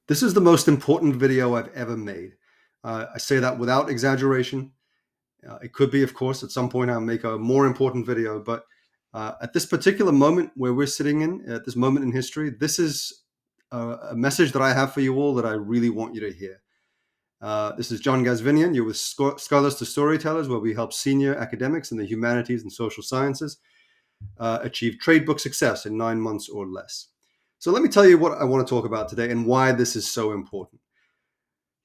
This is the most important video I've ever made. I say that without exaggeration. It could be, of course, at some point I'll make a more important video, but at this particular moment where we're sitting in, at this moment in history, this is a message that I have for you all that I really want you to hear. This is John Gazvinian. You're with Scholars to Storytellers, where we help senior academics in the humanities and social sciences achieve trade book success in 9 months or less. So let me tell you what I want to talk about today and why this is so important.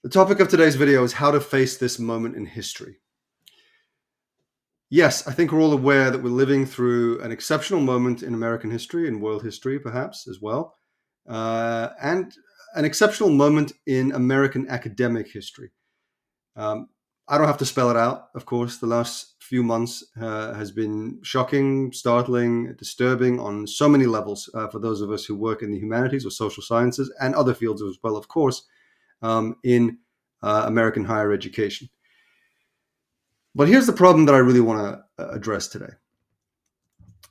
The topic of today's video is how to face this moment in history. Yes, I think we're all aware that we're living through an exceptional moment in American history and world history, perhaps, as well, and an exceptional moment in American academic history. I don't have to spell it out, of course. The last few months has been shocking, startling, disturbing on so many levels for those of us who work in the humanities or social sciences and other fields as well, of course, in American higher education. But here's the problem that I really want to address today.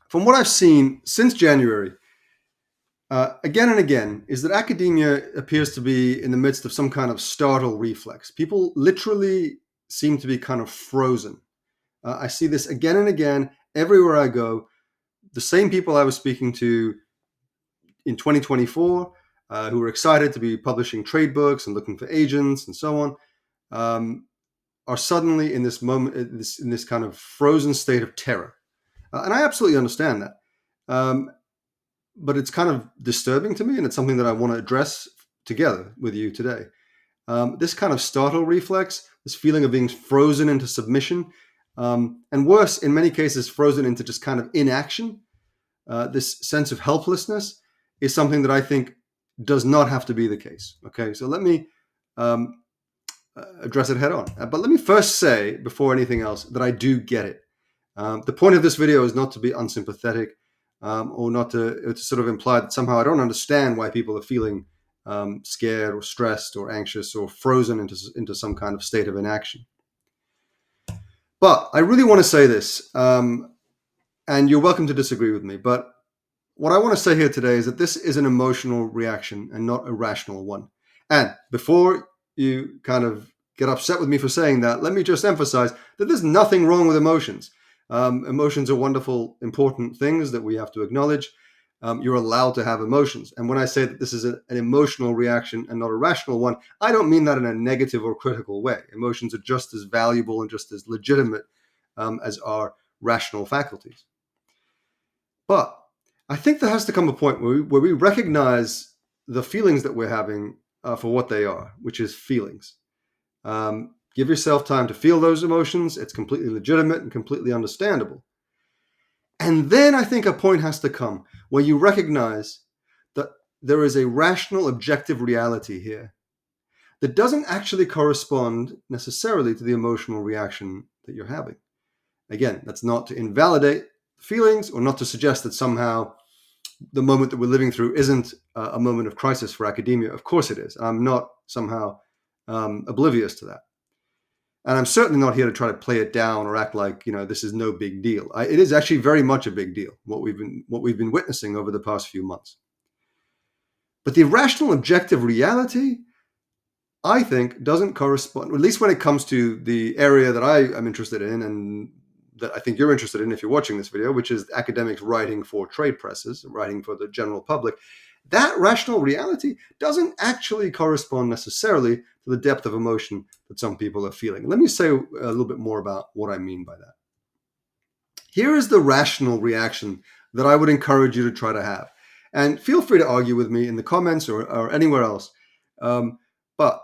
From what I've seen since January, again and again, is that academia appears to be in the midst of some kind of startle reflex. People literally seem to be kind of frozen. I see this again and again everywhere I go. The same people I was speaking to in 2024 who were excited to be publishing trade books and looking for agents and so on, are suddenly in this moment, in this kind of frozen state of terror. And I absolutely understand that. But it's kind of disturbing to me, and it's something that I want to address together with you today. This kind of startle reflex, this feeling of being frozen into submission, and worse, in many cases, frozen into just kind of inaction, this sense of helplessness is something that I think does not have to be the case. Okay, so let me address it head on. But let me first say, before anything else, that I do get it. The point of this video is not to be unsympathetic or not to sort of imply that somehow I don't understand why people are feeling scared or stressed or anxious or frozen into some kind of state of inaction. But I really want to say this, and you're welcome to disagree with me, but what I want to say here today is that this is an emotional reaction and not a rational one. And before you kind of get upset with me for saying that, let me just emphasize that there's nothing wrong with emotions. Emotions are wonderful, important things that we have to acknowledge. You're allowed to have emotions. And when I say that this is an emotional reaction and not a rational one, I don't mean that in a negative or critical way. Emotions are just as valuable and just as legitimate as our rational faculties. But I think there has to come a point where we recognize the feelings that we're having for what they are, which is feelings. Give yourself time to feel those emotions. It's completely legitimate and completely understandable. And then I think a point has to come where you recognize that there is a rational, objective reality here that doesn't actually correspond necessarily to the emotional reaction that you're having. Again, that's not to invalidate feelings or not to suggest that somehow the moment that we're living through isn't a moment of crisis for academia. Of course it is. I'm not somehow oblivious to that. And I'm certainly not here to try to play it down or act like, this is no big deal. It is actually very much a big deal, what we've been witnessing over the past few months. But the rational, objective reality, I think, doesn't correspond, at least when it comes to the area that I am interested in and that I think you're interested in if you're watching this video, which is academics writing for trade presses, writing for the general public. That rational reality doesn't actually correspond necessarily to the depth of emotion that some people are feeling. Let me say a little bit more about what I mean by that. Here is the rational reaction that I would encourage you to try to have. And feel free to argue with me in the comments or anywhere else. But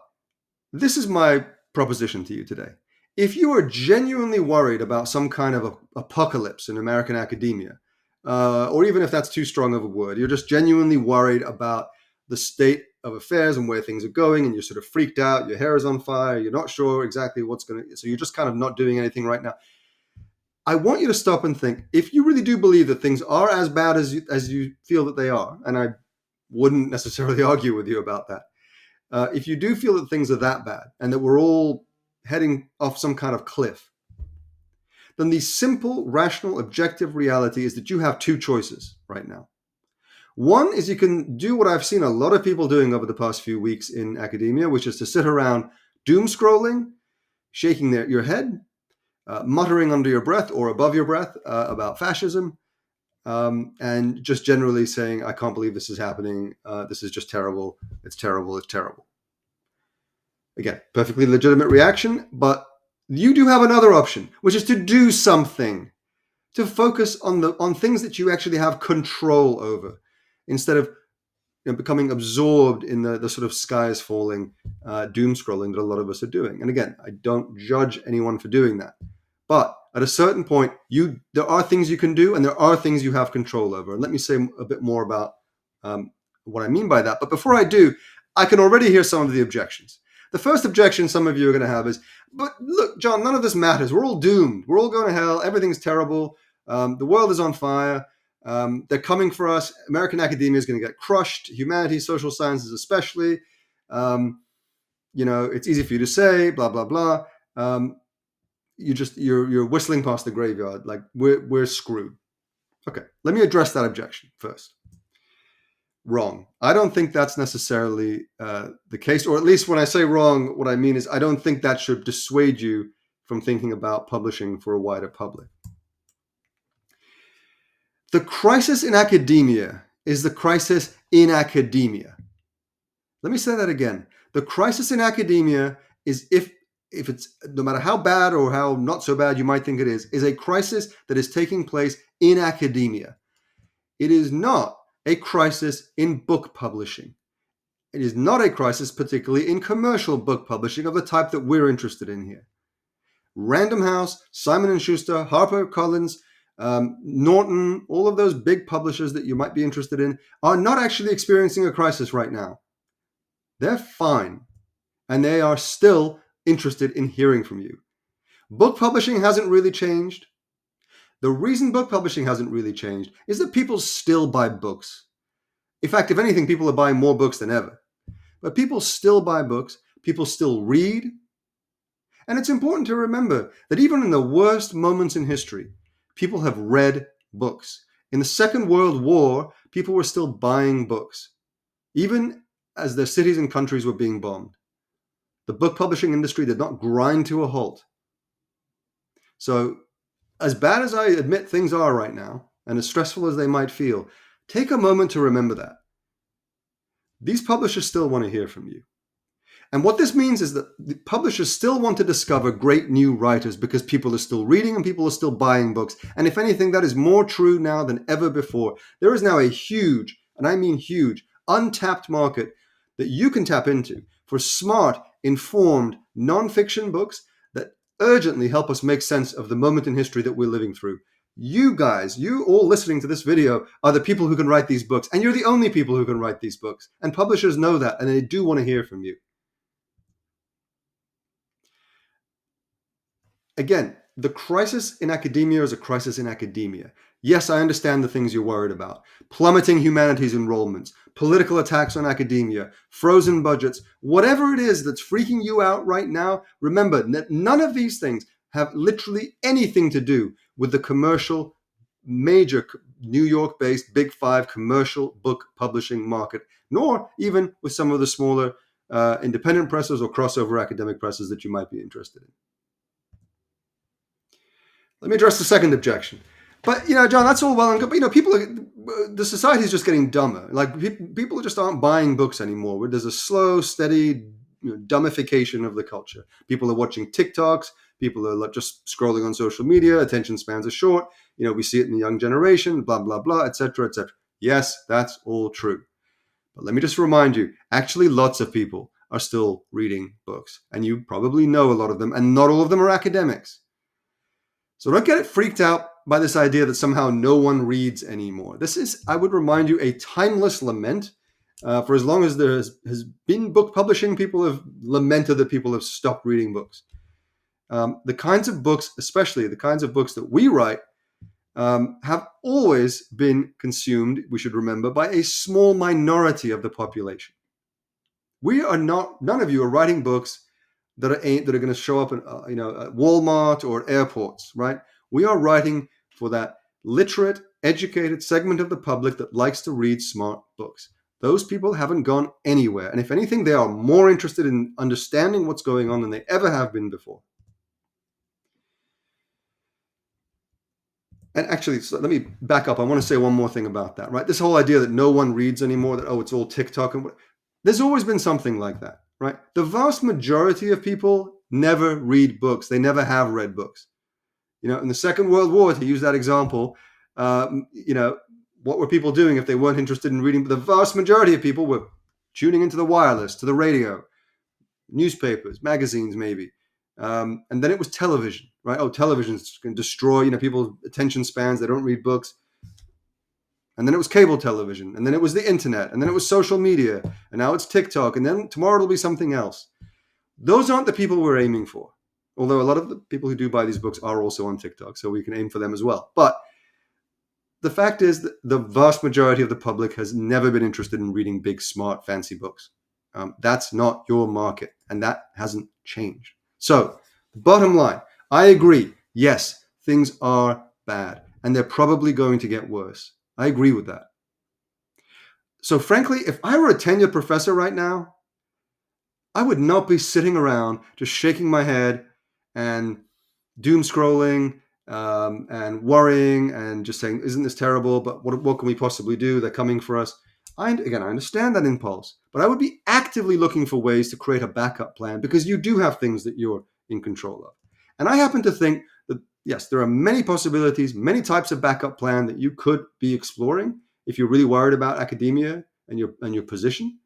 this is my proposition to you today. If you are genuinely worried about some kind of apocalypse in American academia, or even if that's too strong of a word, you're just genuinely worried about the state of affairs and where things are going, and you're sort of freaked out, your hair is on fire, you're not sure exactly so you're just kind of not doing anything right now. I want you to stop and think, if you really do believe that things are as bad as you feel that they are, and I wouldn't necessarily argue with you about that, if you do feel that things are that bad and that we're all heading off some kind of cliff, then the simple, rational, objective reality is that you have two choices right now. One is you can do what I've seen a lot of people doing over the past few weeks in academia, which is to sit around doom scrolling, shaking your head, muttering under your breath or above your breath about fascism, and just generally saying, I can't believe this is happening. This is just terrible. It's terrible. It's terrible. Again, perfectly legitimate reaction, but you do have another option, which is to do something, to focus on things that you actually have control over, instead of becoming absorbed in the sort of sky is falling doom scrolling that a lot of us are doing. And again, I don't judge anyone for doing that. But at a certain point, there are things you can do and there are things you have control over. And let me say a bit more about what I mean by that. But before I do, I can already hear some of the objections. The first objection some of you are going to have is, but look, John, none of this matters. We're all doomed. We're all going to hell. Everything's terrible. The world is on fire. They're coming for us. American academia is going to get crushed. Humanities, social sciences, especially. It's easy for you to say, blah blah blah. You're whistling past the graveyard. Like we're screwed. Okay, let me address that objection first. Wrong. I don't think that's necessarily the case, or at least when I say wrong, what I mean is I don't think that should dissuade you from thinking about publishing for a wider public. The crisis in academia is the crisis in academia. Let me say that again. The crisis in academia is if it's, no matter how bad or how not so bad you might think it is a crisis that is taking place in academia. It is not a crisis in book publishing. It is not a crisis particularly in commercial book publishing of the type that we're interested in here. Random House, Simon & Schuster, HarperCollins, Norton, all of those big publishers that you might be interested in are not actually experiencing a crisis right now. They're fine, and they are still interested in hearing from you. Book publishing hasn't really changed. The reason book publishing hasn't really changed is that people still buy books. In fact, if anything, people are buying more books than ever. But people still buy books, people still read. And it's important to remember that even in the worst moments in history, people have read books. In the Second World War, people were still buying books, even as their cities and countries were being bombed. The book publishing industry did not grind to a halt. So, as bad as I admit things are right now, and as stressful as they might feel, take a moment to remember that. These publishers still want to hear from you. And what this means is that the publishers still want to discover great new writers because people are still reading and people are still buying books. And if anything, that is more true now than ever before. There is now a huge, and I mean huge, untapped market that you can tap into for smart, informed, nonfiction books that urgently help us make sense of the moment in history that we're living through. You guys, you all listening to this video are the people who can write these books, and you're the only people who can write these books. And publishers know that, and they do want to hear from you. Again, the crisis in academia is a crisis in academia. Yes, I understand the things you're worried about. Plummeting humanities enrollments, political attacks on academia, frozen budgets, whatever it is that's freaking you out right now, remember that none of these things have literally anything to do with the commercial, major New York-based Big Five commercial book publishing market, nor even with some of the smaller independent presses or crossover academic presses that you might be interested in. Let me address the second objection. But, John, that's all well and good. But, the society is just getting dumber. Like, people just aren't buying books anymore. There's a slow, steady dumbification of the culture. People are watching TikToks. People are just scrolling on social media. Attention spans are short. We see it in the young generation, blah, blah, blah, etc., etc. Yes, that's all true. But let me just remind you, actually, lots of people are still reading books. And you probably know a lot of them, and not all of them are academics. So don't get freaked out by this idea that somehow no one reads anymore. This is, I would remind you, a timeless lament. For as long as there has been book publishing, people have lamented that people have stopped reading books. The kinds of books, especially the kinds of books that we write, have always been consumed, we should remember, by a small minority of the population. None of you are writing books that are going to show up at Walmart or airports, right? We are writing for that literate educated segment of the public that likes to read smart books. Those people haven't gone anywhere. And if anything, they are more interested in understanding what's going on than they ever have been before. And actually, so let me back up. I want to say one more thing about that, right? This whole idea that no one reads anymore, that, oh, it's all TikTok. And there's always been something like that, right? The vast majority of people never read books. They never have read books. In the Second World War, to use that example, what were people doing if they weren't interested in reading? The vast majority of people were tuning into the wireless, to the radio, newspapers, magazines, maybe. And then it was television, right? Oh, television can destroy, people's attention spans. They don't read books. And then it was cable television. And then it was the internet. And then it was social media. And now it's TikTok. And then tomorrow it'll be something else. Those aren't the people we're aiming for. Although a lot of the people who do buy these books are also on TikTok, so we can aim for them as well. But the fact is that the vast majority of the public has never been interested in reading big, smart, fancy books. That's not your market, and that hasn't changed. So, bottom line, I agree. Yes, things are bad, and they're probably going to get worse. I agree with that. So, frankly, if I were a tenured professor right now, I would not be sitting around just shaking my head and doom scrolling and worrying and just saying, isn't this terrible? But what can we possibly do? They're coming for us. I understand that impulse, but I would be actively looking for ways to create a backup plan because you do have things that you're in control of. And I happen to think that, yes, there are many possibilities, many types of backup plan that you could be exploring if you're really worried about academia and your position.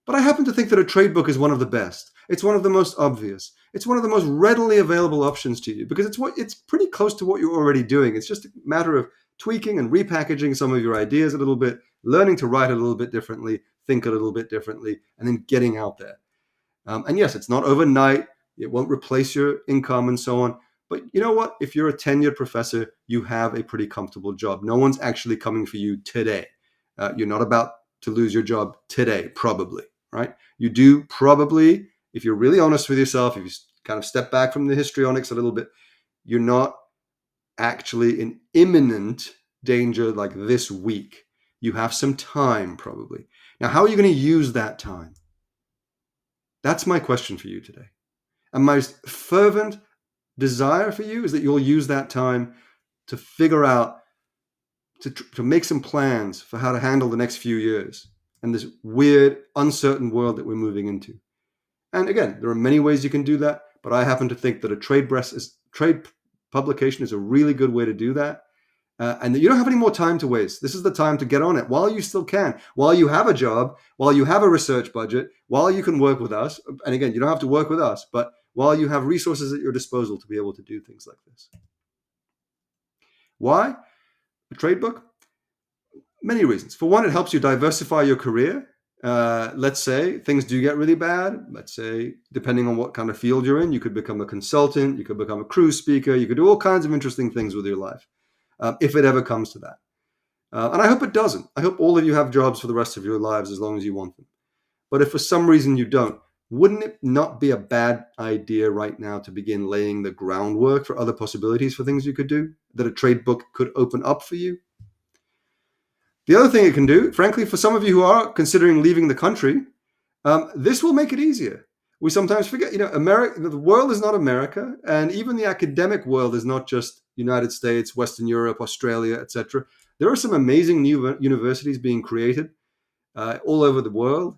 But I happen to think that a trade book is one of the best. It's one of the most obvious. It's one of the most readily available options to you because it's pretty close to what you're already doing. It's just a matter of tweaking and repackaging some of your ideas a little bit, learning to write a little bit differently, think a little bit differently, and then getting out there. And yes, it's not overnight. It won't replace your income and so on. But you know what? If you're a tenured professor, you have a pretty comfortable job. No one's actually coming for you today. You're not about to lose your job today, probably. Right? You do probably, if you're really honest with yourself, if you kind of step back from the histrionics a little bit, you're not actually in imminent danger like this week. You have some time probably. Now, how are you going to use that time? That's my question for you today. And my fervent desire for you is that you'll use that time to figure out, to make some plans for how to handle the next few years and this weird, uncertain world that we're moving into. And again, there are many ways you can do that, but I happen to think that a trade publication is a really good way to do that. And that you don't have any more time to waste. This is the time to get on it while you still can, while you have a job, while you have a research budget, while you can work with us. And again, you don't have to work with us, but while you have resources at your disposal to be able to do things like this. Why? A trade book? Many reasons. For one, it helps you diversify your career. Let's say things do get really bad. Let's say, depending on what kind of field you're in, you could become a consultant, you could become a cruise speaker, you could do all kinds of interesting things with your life, if it ever comes to that. And I hope it doesn't. I hope all of you have jobs for the rest of your lives as long as you want them. But if for some reason you don't, wouldn't it not be a bad idea right now to begin laying the groundwork for other possibilities for things you could do that a trade book could open up for you? The other thing it can do, frankly, for some of you who are considering leaving the country, this will make it easier. We sometimes forget, America, the world is not America, and even the academic world is not just United States, Western Europe, Australia, etc. There are some amazing new universities being created all over the world,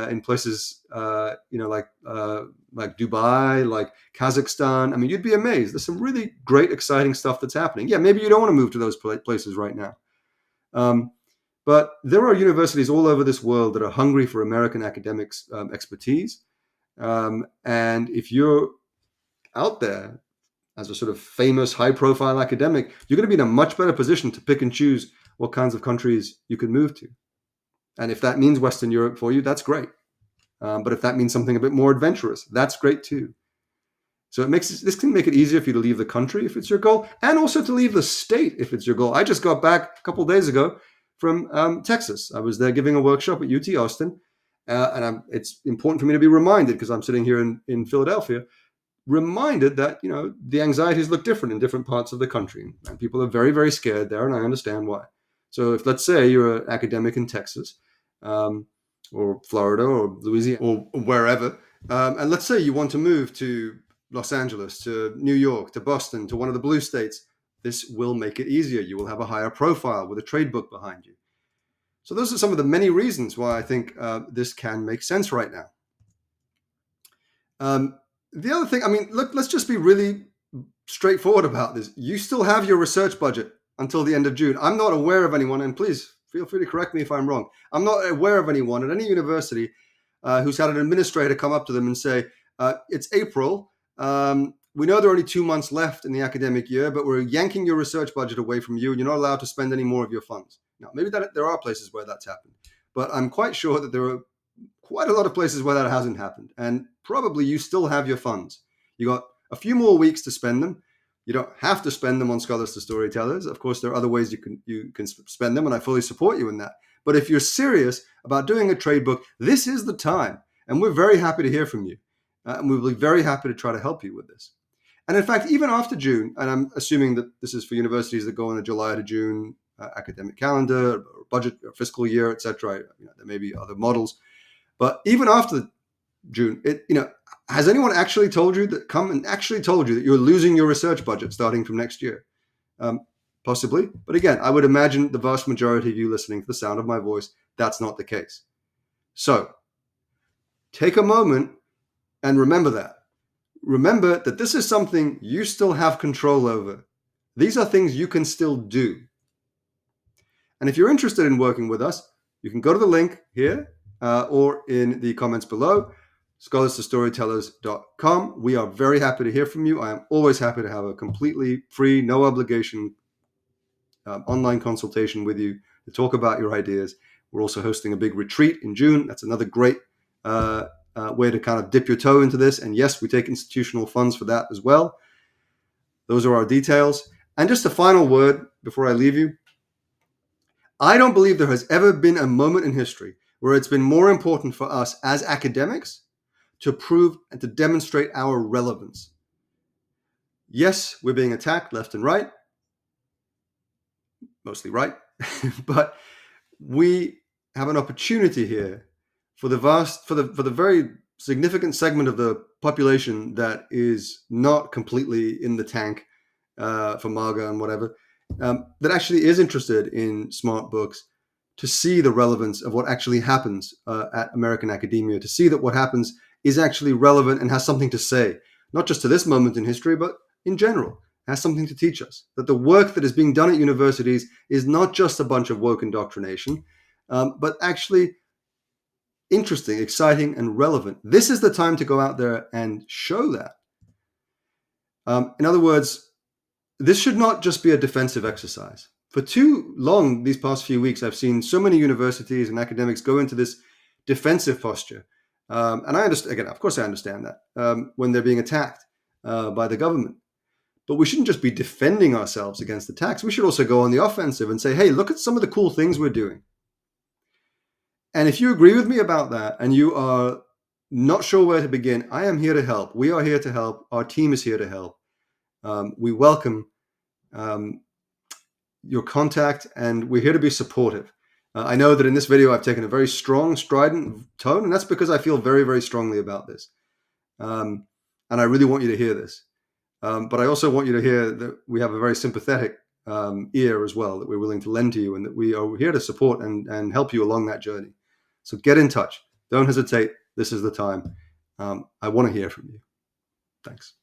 in places, like Dubai, like Kazakhstan. I mean, you'd be amazed. There's some really great, exciting stuff that's happening. Yeah, maybe you don't want to move to those places right now. But there are universities all over this world that are hungry for American academics expertise. And if you're out there as a sort of famous, high-profile academic, you're going to be in a much better position to pick and choose what kinds of countries you can move to. And if that means Western Europe for you, that's great. But if that means something a bit more adventurous, that's great too. So this can make it easier for you to leave the country if it's your goal, and also to leave the state if it's your goal. I just got back a couple of days ago from Texas. I was there giving a workshop at UT Austin, and it's important for me to be reminded because I'm sitting here in Philadelphia. reminded that, the anxieties look different in different parts of the country, and people are very, very scared there, and I understand why. So if, let's say, you're an academic in Texas, or Florida or Louisiana or wherever, and let's say you want to move to Los Angeles, to New York, to Boston, to one of the blue states, this will make it easier. You will have a higher profile with a trade book behind you. So those are some of the many reasons why I think this can make sense right now. The other thing, look, let's just be really straightforward about this. You still have your research budget until the end of June. I'm not aware of anyone, and please feel free to correct me if I'm wrong. I'm not aware of anyone at any university who's had an administrator come up to them and say, it's April. We know there are only 2 months left in the academic year, but we're yanking your research budget away from you, and you're not allowed to spend any more of your funds. Now, maybe there are places where that's happened, but I'm quite sure that there are quite a lot of places where that hasn't happened. And probably you still have your funds. You got a few more weeks to spend them. You don't have to spend them on Scholars to Storytellers. Of course, there are other ways you can spend them, and I fully support you in that. But if you're serious about doing a trade book, this is the time. And we're very happy to hear from you. And we'll be very happy to try to help you with this. And in fact, even after June, and I'm assuming that this is for universities that go on a July to June academic calendar, or budget, or fiscal year, etc. There may be other models. But even after June, has anyone actually told you that you're losing your research budget starting from next year? Possibly. But again, I would imagine the vast majority of you listening to the sound of my voice, that's not the case. So take a moment and remember that. Remember that this is something you still have control over. These are things you can still do. And if you're interested in working with us, you can go to the link here or in the comments below, scholarstostorytellers.com. We are very happy to hear from you. I am always happy to have a completely free, no obligation online consultation with you to talk about your ideas. We're also hosting a big retreat in June. That's another great way to kind of dip your toe into this. And yes, we take institutional funds for that as well. Those are our details. And just a final word before I leave you. I don't believe there has ever been a moment in history where it's been more important for us as academics to prove and to demonstrate our relevance. Yes, we're being attacked left and right, mostly right, but we have an opportunity here for the very significant segment of the population that is not completely in the tank for MAGA and whatever, that actually is interested in smart books, to see the relevance of what actually happens at American academia, to see that what happens is actually relevant and has something to say, not just to this moment in history, but in general, has something to teach us. That the work that is being done at universities is not just a bunch of woke indoctrination, but actually interesting, exciting, and relevant. This is the time to go out there and show that. In other words, this should not just be a defensive exercise. For too long, these past few weeks, I've seen so many universities and academics go into this defensive posture. And I understand, again, of course I understand that, when they're being attacked by the government. But we shouldn't just be defending ourselves against attacks. We should also go on the offensive and say, hey, look at some of the cool things we're doing. And if you agree with me about that and you are not sure where to begin, I am here to help. We are here to help. Our team is here to help. We welcome your contact, and we're here to be supportive. I know that in this video, I've taken a very strong, strident tone, and that's because I feel very, very strongly about this. And I really want you to hear this. But I also want you to hear that we have a very sympathetic ear as well, that we're willing to lend to you, and that we are here to support and help you along that journey. So get in touch. Don't hesitate. This is the time. I want to hear from you. Thanks.